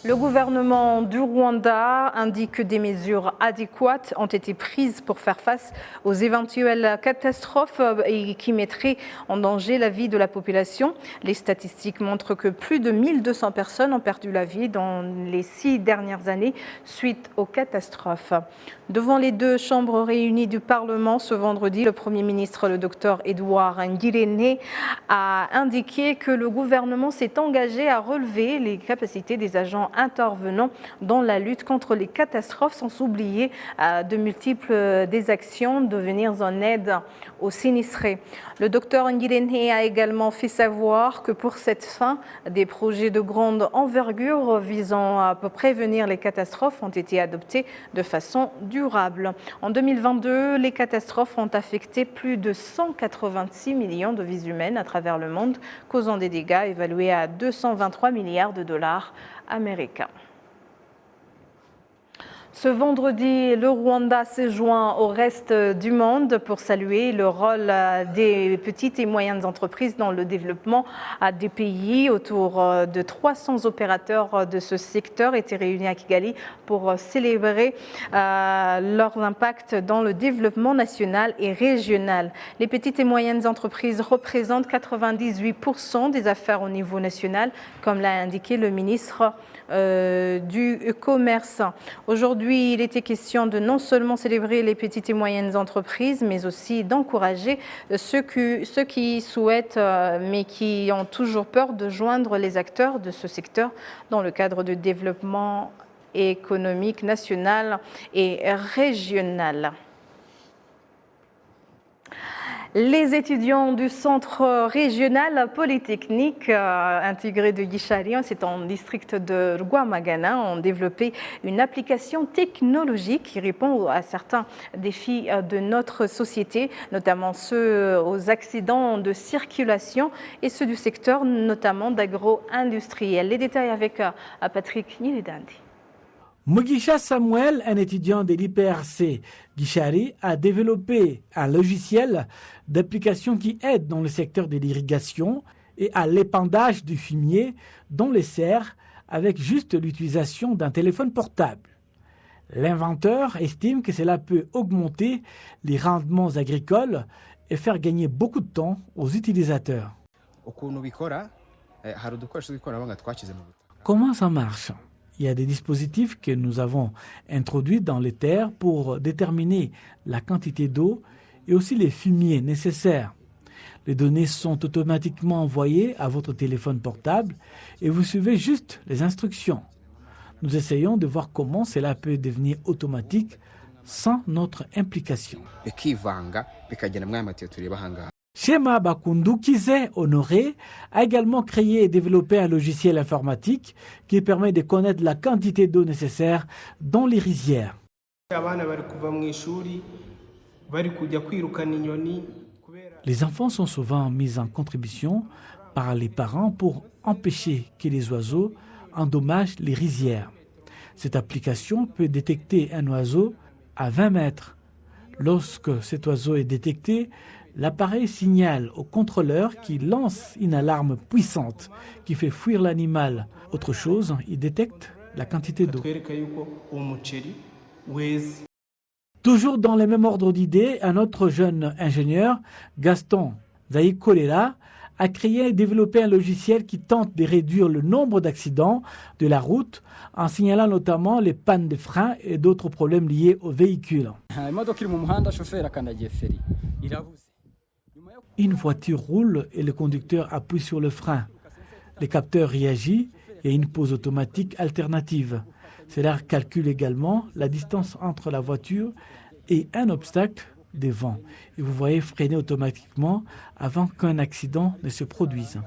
Le gouvernement du Rwanda indique que des mesures adéquates ont été prises pour faire face aux éventuelles catastrophes et qui mettraient en danger la vie de la population. Les statistiques montrent que plus de 1200 personnes ont perdu la vie dans les 6 dernières années suite aux catastrophes. Devant les 2 chambres réunies du Parlement ce vendredi, le Premier ministre, le Dr Edouard Ngirente, a indiqué que le gouvernement s'est engagé à relever les capacités des agents intervenant dans la lutte contre les catastrophes, sans oublier de multiples des actions de venir en aide aux sinistrés. Le docteur Ngirente a également fait savoir que pour cette fin, des projets de grande envergure visant à prévenir les catastrophes ont été adoptés de façon durable. En 2022, les catastrophes ont affecté plus de 186 millions de vies humaines à travers le monde, causant des dégâts évalués à 223 milliards de dollars américains. Ce vendredi, le Rwanda s'est joint au reste du monde pour saluer le rôle des petites et moyennes entreprises dans le développement des pays. Autour de 300 opérateurs de ce secteur étaient réunis à Kigali pour célébrer leur impact dans le développement national et régional. Les petites et moyennes entreprises représentent 98% des affaires au niveau national, comme l'a indiqué le ministre du Commerce. Aujourd'hui, il était question de non seulement célébrer les petites et moyennes entreprises, mais aussi d'encourager ceux qui souhaitent, mais qui ont toujours peur de joindre les acteurs de ce secteur dans le cadre de développement économique national et régional. Les étudiants du centre régional polytechnique intégré de Gishari, c'est en district de Rwamagana, ont développé une application technologique qui répond à certains défis de notre société, notamment ceux aux accidents de circulation et ceux du secteur notamment d'agro-industriel. Les détails avec Patrick Nilidandi. Mugisha Samuel, un étudiant de l'IPRC Gishari, a développé un logiciel d'application qui aide dans le secteur de l'irrigation et à l'épandage du fumier dans les serres avec juste l'utilisation d'un téléphone portable. L'inventeur estime que cela peut augmenter les rendements agricoles et faire gagner beaucoup de temps aux utilisateurs. Comment ça marche ? Il y a des dispositifs que nous avons introduits dans les terres pour déterminer la quantité d'eau et aussi les fumiers nécessaires. Les données sont automatiquement envoyées à votre téléphone portable et vous suivez juste les instructions. Nous essayons de voir comment cela peut devenir automatique sans notre implication. Shema Bakundu Kize Honoré a également créé et développé un logiciel informatique qui permet de connaître la quantité d'eau nécessaire dans les rizières. Les enfants sont souvent mis en contribution par les parents pour empêcher que les oiseaux endommagent les rizières. Cette application peut détecter un oiseau à 20 mètres. Lorsque cet oiseau est détecté, l'appareil signale au contrôleur qui lance une alarme puissante qui fait fuir l'animal. Autre chose, il détecte la quantité d'eau. Toujours dans le même ordre d'idées, un autre jeune ingénieur, Gaston Zaïkolera, a créé et développé un logiciel qui tente de réduire le nombre d'accidents de la route en signalant notamment les pannes de frein et d'autres problèmes liés aux véhicules. Une voiture roule et le conducteur appuie sur le frein. Le capteur réagit et une pause automatique alternative. Cela calcule également la distance entre la voiture et un obstacle devant. Et vous voyez freiner automatiquement avant qu'un accident ne se produise.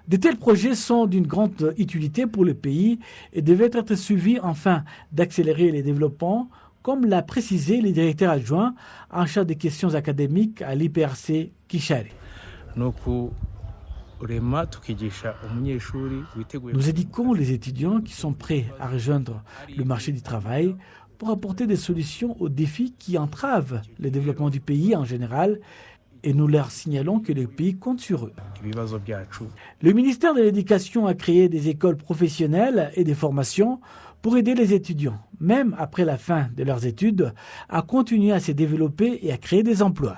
De tels projets sont d'une grande utilité pour le pays et devaient être suivis afin d'accélérer les développements, comme l'a précisé le directeur adjoint en charge des questions académiques à l'IPRC Gishari. Nous éduquons les étudiants qui sont prêts à rejoindre le marché du travail pour apporter des solutions aux défis qui entravent le développement du pays en général Et nous leur signalons que le pays compte sur eux. Le ministère de l'Éducation a créé des écoles professionnelles et des formations pour aider les étudiants, même après la fin de leurs études, à continuer à se développer et à créer des emplois.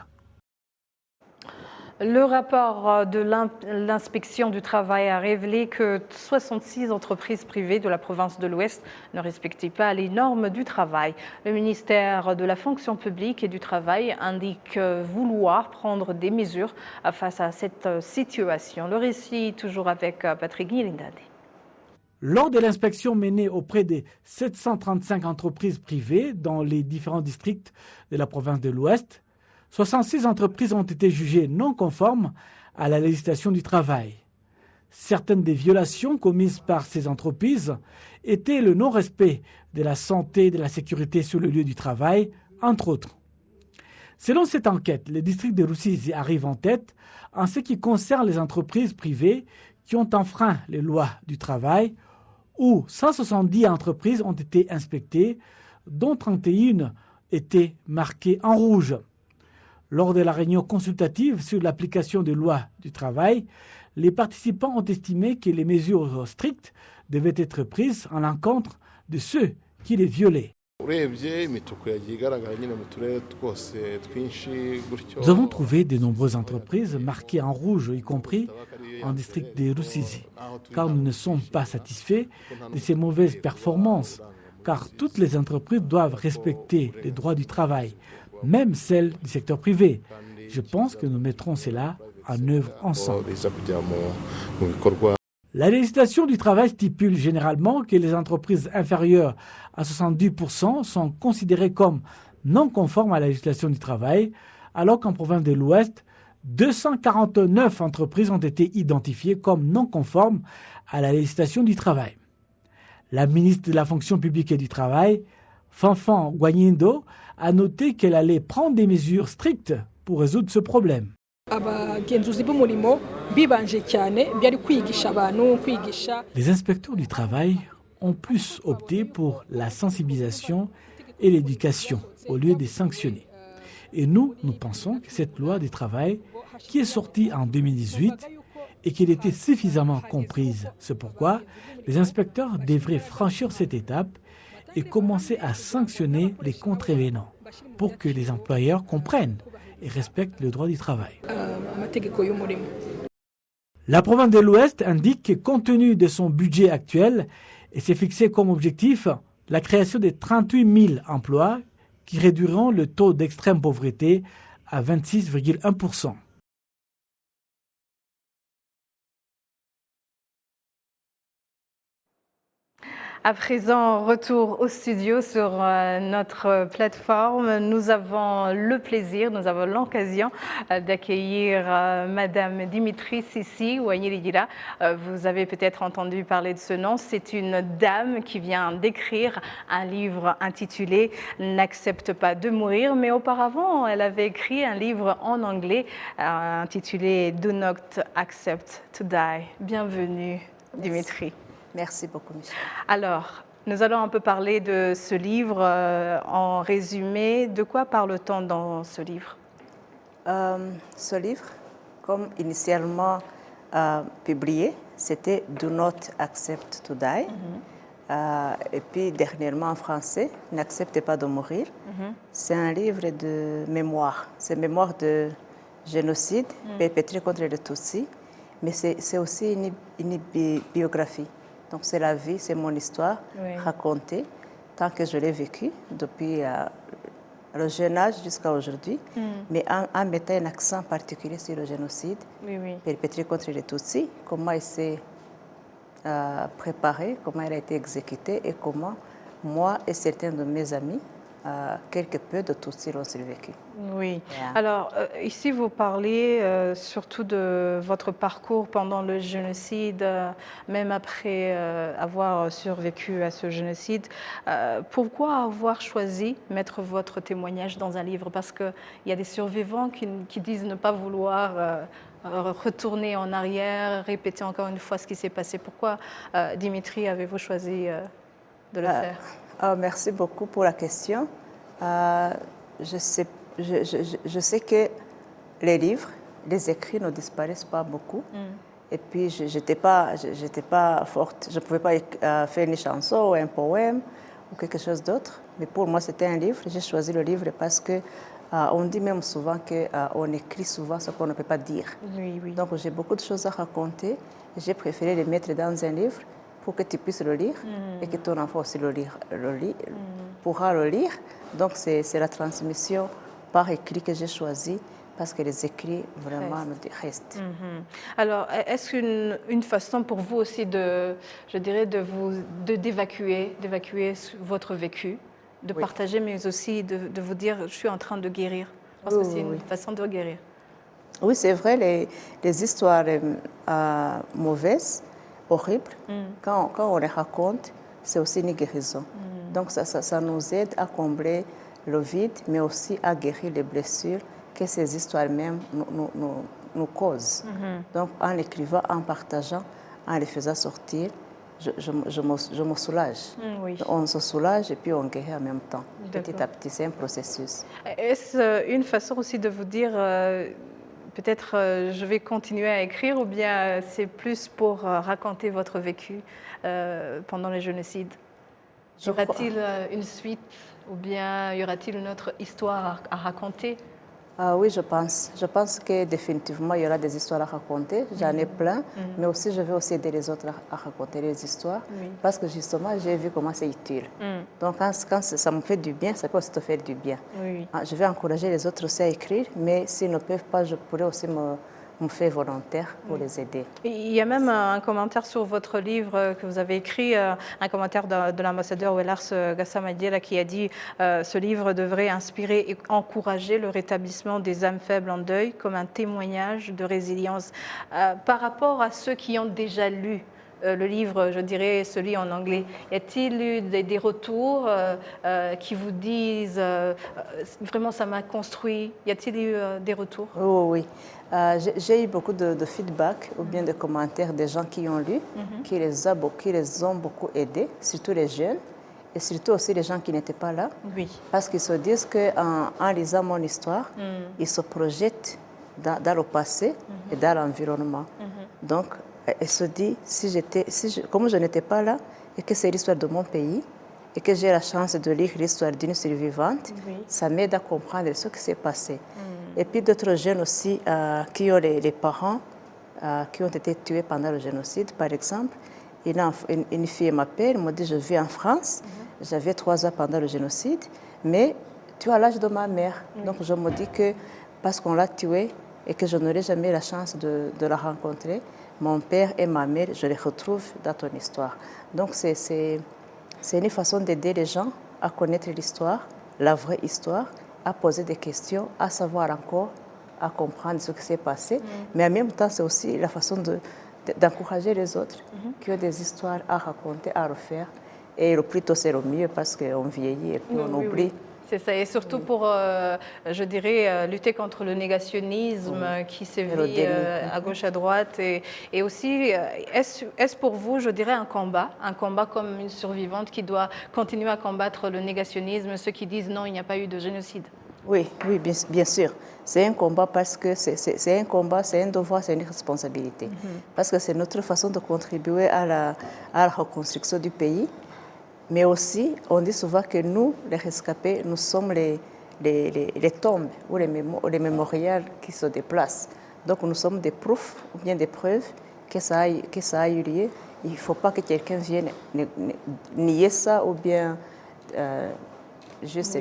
Le rapport de l'inspection du travail a révélé que 66 entreprises privées de la province de l'Ouest ne respectaient pas les normes du travail. Le ministère de la fonction publique et du travail indique vouloir prendre des mesures face à cette situation. Le récit toujours avec Patrick Guilindade. Lors de l'inspection menée auprès des 735 entreprises privées dans les différents districts de la province de l'Ouest, 66 entreprises ont été jugées non conformes à la législation du travail. Certaines des violations commises par ces entreprises étaient le non-respect de la santé et de la sécurité sur le lieu du travail, entre autres. Selon cette enquête, le district de Rusizi arrive en tête en ce qui concerne les entreprises privées qui ont enfreint les lois du travail, où 170 entreprises ont été inspectées, dont 31 étaient marquées en rouge. Lors de la réunion consultative sur l'application des lois du travail, les participants ont estimé que les mesures strictes devaient être prises à l'encontre de ceux qui les violaient. Nous avons trouvé de nombreuses entreprises marquées en rouge, y compris en district de Rusizi, car nous ne sommes pas satisfaits de ces mauvaises performances, car toutes les entreprises doivent respecter les droits du travail, même celles du secteur privé. Je pense que nous mettrons cela en œuvre ensemble. La législation du travail stipule généralement que les entreprises inférieures à 70% sont considérées comme non conformes à la législation du travail, alors qu'en province de l'Ouest, 249 entreprises ont été identifiées comme non conformes à la législation du travail. La ministre de la fonction publique et du travail, Fanfan Gouagnindo, a noté qu'elle allait prendre des mesures strictes pour résoudre ce problème. Les inspecteurs du travail ont plus opté pour la sensibilisation et l'éducation au lieu de sanctionner. Et nous pensons que cette loi du travail, qui est sortie en 2018 et qu'elle était suffisamment comprise, c'est pourquoi les inspecteurs devraient franchir cette étape et commencer à sanctionner les contrevenants pour que les employeurs comprennent et respectent le droit du travail. La province de l'Ouest indique que compte tenu de son budget actuel, elle s'est fixé comme objectif la création de 38 000 emplois qui réduiront le taux d'extrême pauvreté à 26,1%. À présent, retour au studio sur notre plateforme. Nous avons le plaisir, nous avons l'occasion d'accueillir Madame Dimitri Sissi Ouanyirigila. Vous avez peut-être entendu parler de ce nom. C'est une dame qui vient d'écrire un livre intitulé « N'accepte pas de mourir ». Mais auparavant, elle avait écrit un livre en anglais intitulé « Do not accept to die ». Bienvenue, Dimitri. Merci beaucoup, Michel. Alors, nous allons un peu parler de ce livre en résumé. De quoi parle-t-on dans ce livre? Ce livre, comme initialement publié, c'était Do Not Accept to Die. Et puis dernièrement en français, N'acceptez pas de mourir. C'est un livre de mémoire. C'est mémoire de génocide perpétré contre les Tutsis, mais c'est aussi une biographie. Donc c'est la vie, c'est mon histoire racontée, tant que je l'ai vécue depuis le jeune âge jusqu'à aujourd'hui, mais en mettant un accent particulier sur le génocide perpétré contre les Tutsis, comment il s'est préparé, comment il a été exécuté et comment moi et certains de mes amis, quelque peu de Tutsis l'ont survécu. Oui. Alors, ici, vous parlez surtout de votre parcours pendant le génocide, même après avoir survécu à ce génocide. Pourquoi avoir choisi mettre votre témoignage dans un livre? Parce qu'il y a des survivants qui disent ne pas vouloir retourner en arrière, répéter encore une fois ce qui s'est passé. Pourquoi, Dimitri, avez-vous choisi de le faire? Merci beaucoup pour la question. Je sais que les livres, les écrits ne disparaissent pas beaucoup. Et puis, je n'étais pas forte. Je ne pouvais pas faire une chanson ou un poème ou quelque chose d'autre. Mais pour moi, c'était un livre. J'ai choisi le livre parce que on dit même souvent qu'on écrit souvent ce qu'on ne peut pas dire. Oui, oui. Donc, j'ai beaucoup de choses à raconter. J'ai préféré les mettre dans un livre pour que tu puisses le lire et que ton enfant aussi pourra le lire. Donc, c'est la transmission par écrit que j'ai choisi parce que les écrits vraiment restent. Alors, est-ce une façon pour vous aussi d'évacuer votre vécu, de partager, mais aussi de vous dire je suis en train de guérir, parce que c'est une façon de guérir. Oui, c'est vrai, les histoires mauvaises, horribles, quand on les raconte, c'est aussi une guérison. Donc ça nous aide à combler le vide, mais aussi à guérir les blessures que ces histoires même nous causent. Donc en l'écrivant, en partageant, en les faisant sortir, je me soulage. Oui. On se soulage et puis on guérit en même temps. Petit à petit, c'est un processus. Est-ce une façon aussi de vous dire, peut-être je vais continuer à écrire, ou bien c'est plus pour raconter votre vécu pendant les génocides? Y aura-t-il une suite, ou bien y aura-t-il une autre histoire à raconter? Oui, je pense. Je pense que définitivement, il y aura des histoires à raconter. J'en ai plein, mais aussi je vais aussi aider les autres à raconter les histoires parce que justement, j'ai vu comment c'est utile. Donc, quand ça me fait du bien, ça peut aussi te faire du bien. Je vais encourager les autres aussi à écrire, mais s'ils ne peuvent pas, je pourrais aussi me faire volontaire pour les aider. Il y a même un commentaire sur votre livre que vous avez écrit, un commentaire de l'ambassadeur Wellars Gassamadiela qui a dit ce livre devrait inspirer et encourager le rétablissement des âmes faibles en deuil comme un témoignage de résilience. Par rapport à ceux qui ont déjà lu le livre, je dirais celui en anglais, y a-t-il eu des retours qui vous disent vraiment ça m'a construit? Y a-t-il eu des retours? Oui. J'ai eu beaucoup de feedback ou bien de commentaires des gens qui ont lu, qui les ont beaucoup aidés, surtout les jeunes et surtout aussi les gens qui n'étaient pas là. Oui. Parce qu'ils se disent qu'en lisant mon histoire, ils se projettent dans le passé et dans l'environnement. Donc, elle se dit, comme je n'étais pas là et que c'est l'histoire de mon pays et que j'ai la chance de lire l'histoire d'une survivante, ça m'aide à comprendre ce qui s'est passé. Et puis d'autres jeunes aussi qui ont les parents qui ont été tués pendant le génocide, par exemple. Une fille m'appelle, me dit, je vis en France, j'avais 3 ans pendant le génocide, mais tu as l'âge de ma mère. Donc je me dis que parce qu'on l'a tuée et que je n'aurai jamais la chance de la rencontrer, mon père et ma mère, je les retrouve dans ton histoire. Donc c'est une façon d'aider les gens à connaître l'histoire, la vraie histoire, à poser des questions, à savoir encore, à comprendre ce qui s'est passé. Mais en même temps, c'est aussi la façon d'encourager les autres qui ont des histoires à raconter, à refaire. Et le plus tôt, c'est le mieux parce qu'on vieillit et puis on oublie. Oui. C'est ça, et surtout pour, je dirais, lutter contre le négationnisme qui sévit à gauche, à droite. Et aussi, est-ce pour vous, je dirais, un combat comme une survivante qui doit continuer à combattre le négationnisme, ceux qui disent non, il n'y a pas eu de génocide? Oui, bien sûr. C'est un combat parce que c'est un combat, c'est un devoir, c'est une responsabilité. Parce que c'est notre façon de contribuer à la reconstruction du pays. Mais aussi, on dit souvent que nous, les rescapés, nous sommes les tombes ou les mémorials qui se déplacent. Donc nous sommes des preuves ou bien des preuves que ça a eu lieu. Il ne faut pas que quelqu'un vienne nier ça ou bien juste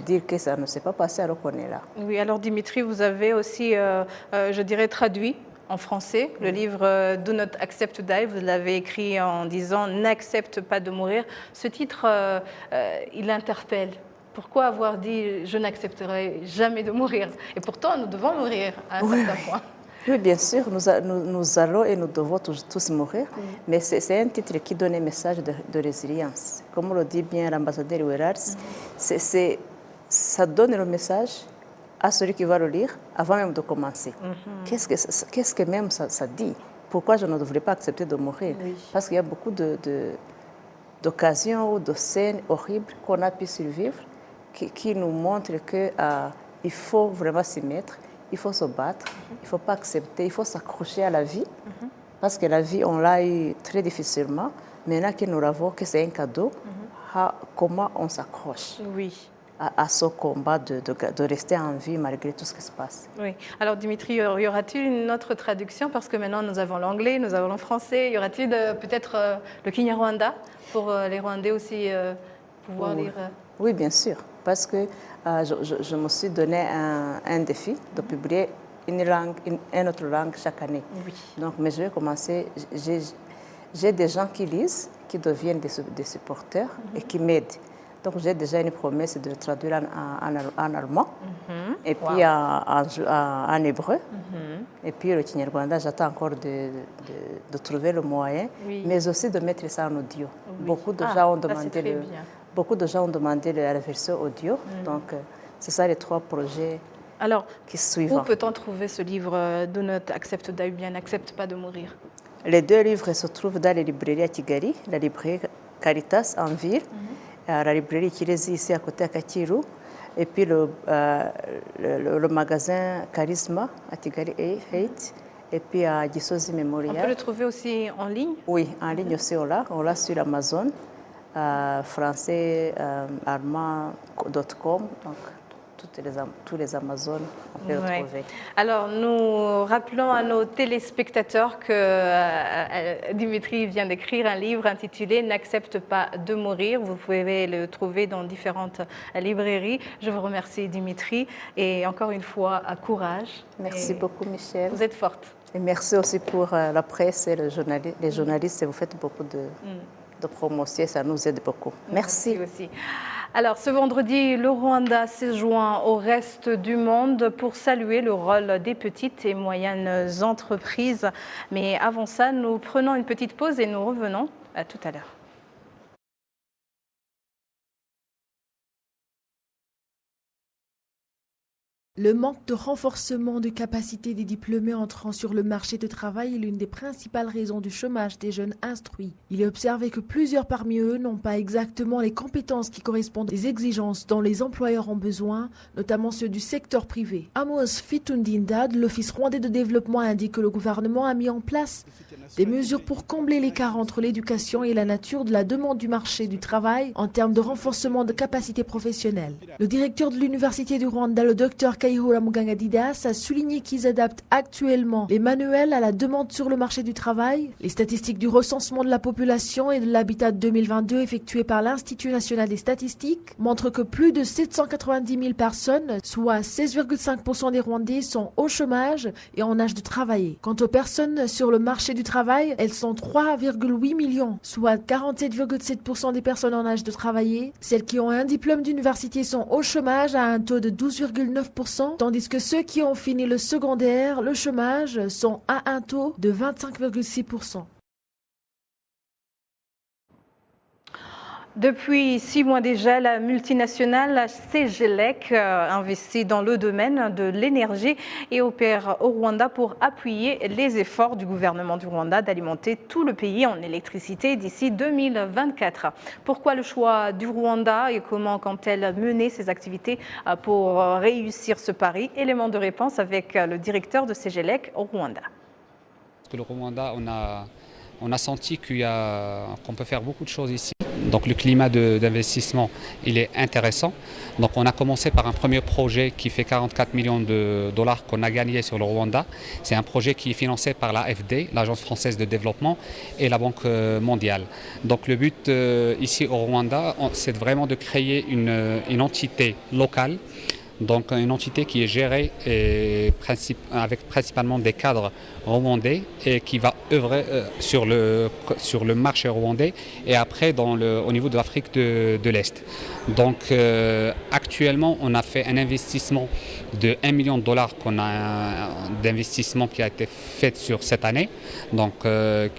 dire que ça ne s'est pas passé alors qu'on est là. Oui, alors Dimitri, vous avez aussi, je dirais, traduit en français le livre Do Not Accept to Die. Vous l'avez écrit en disant « N'accepte pas de mourir ». Ce titre, il interpelle. Pourquoi avoir dit « Je n'accepterai jamais de mourir » ? Et pourtant, nous devons mourir à un certain point. Oui, bien sûr, nous allons et nous devons tous mourir, mais c'est un titre qui donne un message de résilience. Comme le dit bien l'ambassadeur Wellars, ça donne le message à celui qui va le lire avant même de commencer. Qu'est-ce que même ça dit? Pourquoi je ne devrais pas accepter de mourir? Parce qu'il y a beaucoup d'occasions ou de scènes horribles qu'on a pu survivre qui nous montrent qu'il faut vraiment s'y mettre, il faut se battre, il ne faut pas accepter, il faut s'accrocher à la vie. Parce que la vie, on l'a eu très difficilement. Maintenant que nous l'avons, que c'est un cadeau, comment on s'accroche à ce combat de rester en vie malgré tout ce qui se passe. Oui. Alors Dimitri, y aura-t-il une autre traduction? Parce que maintenant nous avons l'anglais, nous avons le français. Y aura-t-il peut-être le Kinyarwanda pour les Rwandais aussi pouvoir lire? Oui, bien sûr. Parce que je me suis donné un défi de publier une autre langue chaque année. Oui. Donc, mais je vais commencer. J'ai des gens qui lisent, qui deviennent des supporters et qui m'aident. Donc, j'ai déjà une promesse de traduire en allemand, et puis en hébreu, et puis le Kinyarwanda, j'attends encore de trouver le moyen, mais aussi de mettre ça en audio. Beaucoup de gens ont demandé la version audio, donc c'est ça les 3 projets. Alors, qui suivent. Où peut-on trouver ce livre Do Not Accept Die ou bien N'accepte pas de mourir? Les 2 livres se trouvent dans les librairies à Kigali, la librairie Caritas en ville, la librairie Kirezi ici à côté à Katiru, et puis le magasin Charisma à Kigali 8, et puis à Gisozi Memorial. On peut le trouver aussi en ligne? Oui, en ligne aussi on l'a sur Amazon, français, allemand.com, donc tous les Amazones, on peut le trouver. Alors, nous rappelons à nos téléspectateurs que Dimitri vient d'écrire un livre intitulé « N'accepte pas de mourir ». Vous pouvez le trouver dans différentes librairies. Je vous remercie, Dimitri. Et encore une fois, courage. Merci beaucoup, Michel. Vous êtes forte. Et merci aussi pour la presse et les journalistes. Vous faites beaucoup de promotion, ça nous aide beaucoup. Merci aussi. Alors, ce vendredi, le Rwanda s'est joint au reste du monde pour saluer le rôle des petites et moyennes entreprises. Mais avant ça, nous prenons une petite pause et nous revenons à tout à l'heure. Le manque de renforcement de capacité des diplômés entrant sur le marché du travail est l'une des principales raisons du chômage des jeunes instruits. Il est observé que plusieurs parmi eux n'ont pas exactement les compétences qui correspondent aux exigences dont les employeurs ont besoin, notamment ceux du secteur privé. Amos Fitundinda de l'Office rwandais de développement indique que le gouvernement a mis en place des mesures pour combler l'écart entre l'éducation et la nature de la demande du marché du travail en termes de renforcement de capacités professionnelles. Le directeur de l'Université du Rwanda, le Dr Kayihura Muganga-Didas, a souligné qu'ils adaptent actuellement les manuels à la demande sur le marché du travail. Les statistiques du recensement de la population et de l'habitat 2022 effectuées par l'Institut national des statistiques montrent que plus de 790 000 personnes, soit 16,5% des Rwandais, sont au chômage et en âge de travailler. Quant aux personnes sur le marché du travail, elles sont 3,8 millions, soit 47,7% des personnes en âge de travailler. Celles qui ont un diplôme d'université sont au chômage à un taux de 12,9%, tandis que ceux qui ont fini le secondaire, le chômage, sont à un taux de 25,6%. Depuis 6 mois déjà, la multinationale Segelec investit dans le domaine de l'énergie et opère au Rwanda pour appuyer les efforts du gouvernement du Rwanda d'alimenter tout le pays en électricité d'ici 2024. Pourquoi le choix du Rwanda et comment compte-t-elle mener ses activités pour réussir ce pari? Élément de réponse avec le directeur de Segelec au Rwanda. Le Rwanda, on a senti qu'on peut faire beaucoup de choses ici. Donc le climat d'investissement, il est intéressant. Donc on a commencé par un premier projet qui fait 44 millions de dollars qu'on a gagné sur le Rwanda. C'est un projet qui est financé par l'AFD, l'Agence française de développement, et la Banque mondiale. Donc le but ici au Rwanda, c'est vraiment de créer une entité locale. Donc une entité qui est gérée avec principalement des cadres rwandais et qui va œuvrer sur le marché rwandais et après au niveau de l'Afrique de l'Est. Donc actuellement on a fait un investissement de 1 million de dollars d'investissement qui a été fait sur cette année. Donc c'est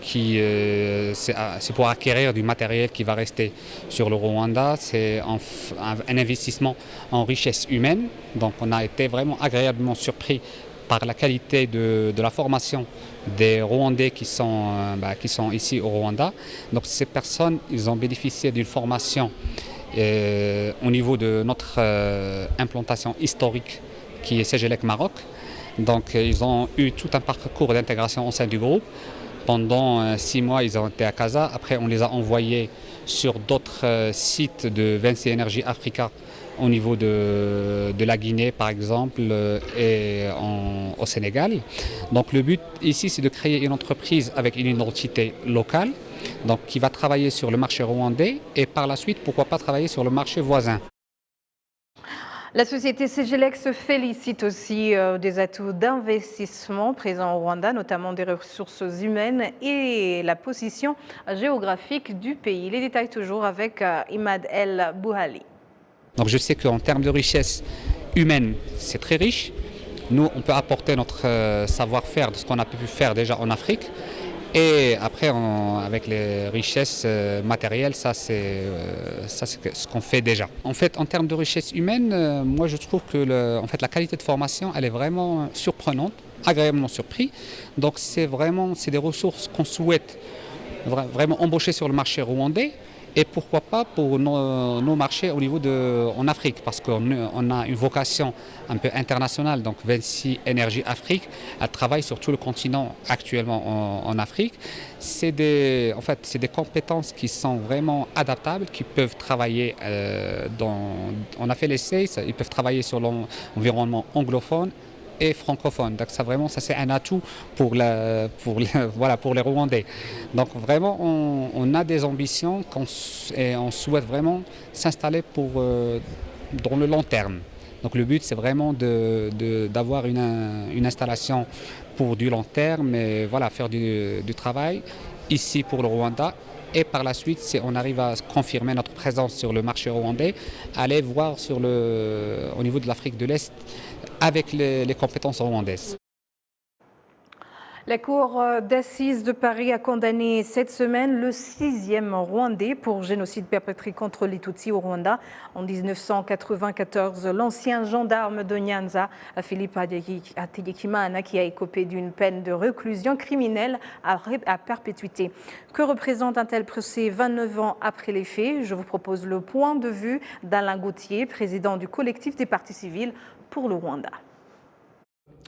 pour acquérir du matériel qui va rester sur le Rwanda. C'est un investissement en richesse humaine. Donc on a été vraiment agréablement surpris par la qualité de la formation des Rwandais qui sont ici au Rwanda. Donc ces personnes, ils ont bénéficié d'une formation au niveau de notre implantation historique qui est Segelec Maroc. Donc ils ont eu tout un parcours d'intégration au sein du groupe. Pendant 6 mois, ils ont été à Casa. Après, on les a envoyés sur d'autres sites de Vinci Energy Africa au niveau de la Guinée, par exemple, et au Sénégal. Donc le but ici, c'est de créer une entreprise avec une identité locale, donc qui va travailler sur le marché rwandais et par la suite, pourquoi pas travailler sur le marché voisin. La société Cegelec se félicite aussi des atouts d'investissement présents au Rwanda, notamment des ressources humaines et la position géographique du pays. Les détails toujours avec Imad El Bouhali. Donc je sais qu'en termes de richesse humaine, c'est très riche. Nous, on peut apporter notre savoir-faire de ce qu'on a pu faire déjà en Afrique. Et après, avec les richesses matérielles, ça c'est ce qu'on fait déjà. En fait, en termes de richesse humaine, moi je trouve que la qualité de formation, elle est vraiment surprenante, agréablement surpris. Donc c'est des ressources qu'on souhaite vraiment embaucher sur le marché rwandais. Et pourquoi pas pour nos marchés au niveau en Afrique, parce qu'on a une vocation un peu internationale. Donc Vinci Energy Afrique, elle travaille sur tout le continent actuellement en Afrique. C'est des compétences qui sont vraiment adaptables, qui peuvent travailler on a fait l'essai, ils peuvent travailler sur l'environnement anglophone et francophone. Donc ça c'est un atout pour les Rwandais. Donc vraiment on a des ambitions et on souhaite vraiment s'installer dans le long terme. Donc le but c'est vraiment d'avoir une installation pour du long terme et faire du travail ici pour le Rwanda. Et par la suite, si on arrive à confirmer notre présence sur le marché rwandais, aller voir au niveau de l'Afrique de l'Est avec les compétences rwandaises. La Cour d'assises de Paris a condamné cette semaine le 6e Rwandais pour génocide perpétré contre les Tutsis au Rwanda. En 1994, l'ancien gendarme de Nyanza, Philippe Hategekimana, qui a écopé d'une peine de réclusion criminelle à perpétuité. Que représente un tel procès 29 ans après les faits? Je vous propose le point de vue d'Alain Gauthier, président du collectif des partis civils pour le Rwanda.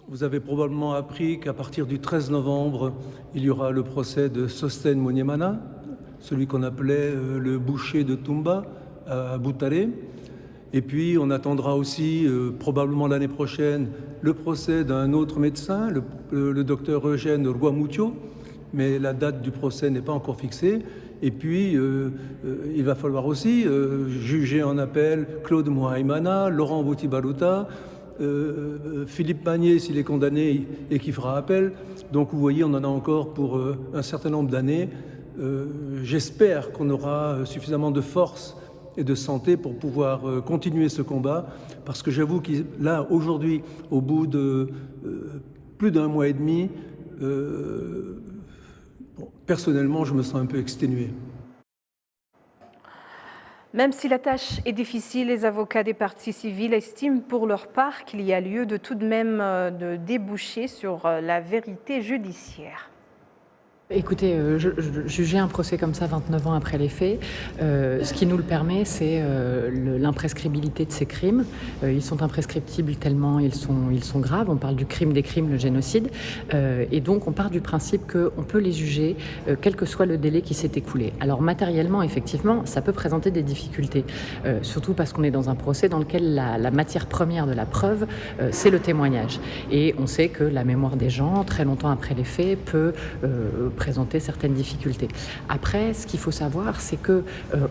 Vous avez probablement appris qu'à partir du 13 novembre, il y aura le procès de Sostène Munyemana, celui qu'on appelait le boucher de Tumba à Butare. Et puis on attendra aussi, probablement l'année prochaine, le procès d'un autre médecin, le docteur Eugène Rwamutio, mais la date du procès n'est pas encore fixée. Et puis, il va falloir aussi juger en appel Claude Mouhaïmana, Laurent Bouti-Balouta, Philippe Magnier s'il est condamné et qui fera appel. Donc vous voyez, on en a encore pour un certain nombre d'années. J'espère qu'on aura suffisamment de force et de santé pour pouvoir continuer ce combat, parce que j'avoue que là, aujourd'hui, au bout de plus d'1 mois et demi, personnellement, je me sens un peu exténué. Même si la tâche est difficile, les avocats des partis civils estiment pour leur part qu'il y a lieu de tout de même de déboucher sur la vérité judiciaire. Écoutez, juger un procès comme ça 29 ans après les faits, ce qui nous le permet, c'est l'imprescriptibilité de ces crimes. Ils sont imprescriptibles tellement ils sont graves. On parle du crime des crimes, le génocide. Et donc, on part du principe qu'on peut les juger, quel que soit le délai qui s'est écoulé. Alors, matériellement, effectivement, ça peut présenter des difficultés. Surtout parce qu'on est dans un procès dans lequel la matière première de la preuve, c'est le témoignage. Et on sait que la mémoire des gens, très longtemps après les faits, peut présenter certaines difficultés. Après, ce qu'il faut savoir, c'est que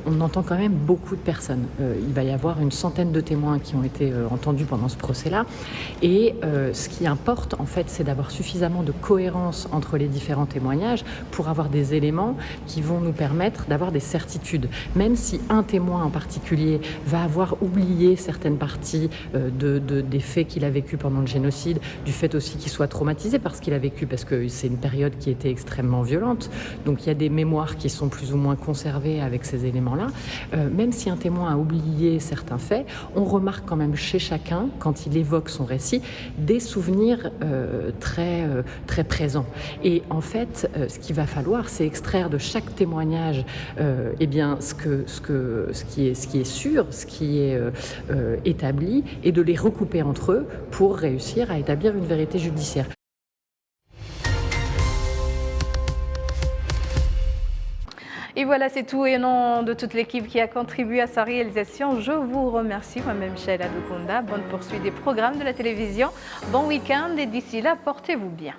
on entend quand même beaucoup de personnes. Il va y avoir une centaine de témoins qui ont été entendus pendant ce procès-là. Et ce qui importe, en fait, c'est d'avoir suffisamment de cohérence entre les différents témoignages pour avoir des éléments qui vont nous permettre d'avoir des certitudes. Même si un témoin en particulier va avoir oublié certaines parties des faits qu'il a vécu pendant le génocide, du fait aussi qu'il soit traumatisé par ce qu'il a vécu, parce que c'est une période qui était extrêmement extrêmement violente. Donc il y a des mémoires qui sont plus ou moins conservées avec ces éléments-là. Même si un témoin a oublié certains faits, on remarque quand même chez chacun, quand il évoque son récit, des souvenirs très présents. Et en fait, ce qu'il va falloir, c'est extraire de chaque témoignage eh bien, ce qui est sûr, ce qui est établi, et de les recouper entre eux pour réussir à établir une vérité judiciaire. Et voilà, c'est tout. Et au nom de toute l'équipe qui a contribué à sa réalisation, je vous remercie. Moi-même, Sheila Dukunda. Bonne poursuite des programmes de la télévision. Bon week-end et d'ici là, portez-vous bien.